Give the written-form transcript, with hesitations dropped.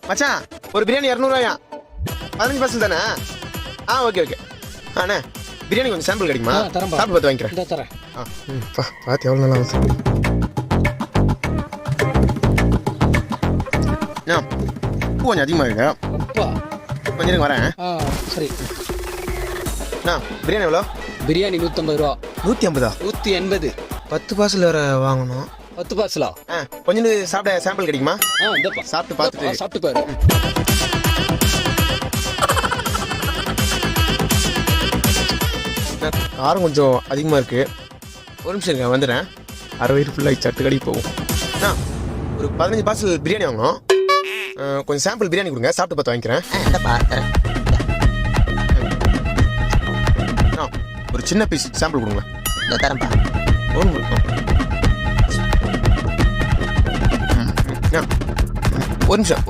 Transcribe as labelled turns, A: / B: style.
A: மச்சான் ஒரு பிரியாணி 200 15 பார்சல் தானே? ஓகே அண்ணே பிரியாணி கொஞ்சம் சாம்பிள் கிடைக்குமா? சாப்பிட்டு பார்த்து வாங்கிக்கிறேன்.
B: தரேன்.
A: பார்த்து எவ்வளோ நல்லா அவசரம். பூ கொஞ்சம் அதிகமாக இருக்கு. கொஞ்சம் இருங்க வரேன்.
B: சரி.
A: பிரியாணி எவ்வளோ?
B: பிரியாணி 150 ரூபா.
A: 150?
B: 180.
A: 10 பார்சல் வேறு வாங்கணும்.
B: 10 பார்சலா?
A: கொஞ்சம் சாப்பிட சாம்பிள் கிடைக்குமா? சாப்பிட்டு பார்த்துட்டு
B: சாப்பிட்டு பாரு.
A: காரம் கொஞ்சம் அதிகமாக இருக்குது. ஒரு நிமிஷம் இருங்க வந்துடுறேன். அரை வயிறு ஃபுல்லாக சட்டு கடைக்கு போகும். ஒரு 15 பார்சல் பிரியாணி வாங்கணும். கொஞ்சம் சாம்பிள் பிரியாணி கொடுங்க, சாப்பிட்டு பார்த்து வாங்கிக்கிறேன். ஒரு சின்ன பீஸ் சாம்பிள் கொடுங்க.
C: தரேன்ப்பா.
A: ஒரு நிமிஷம்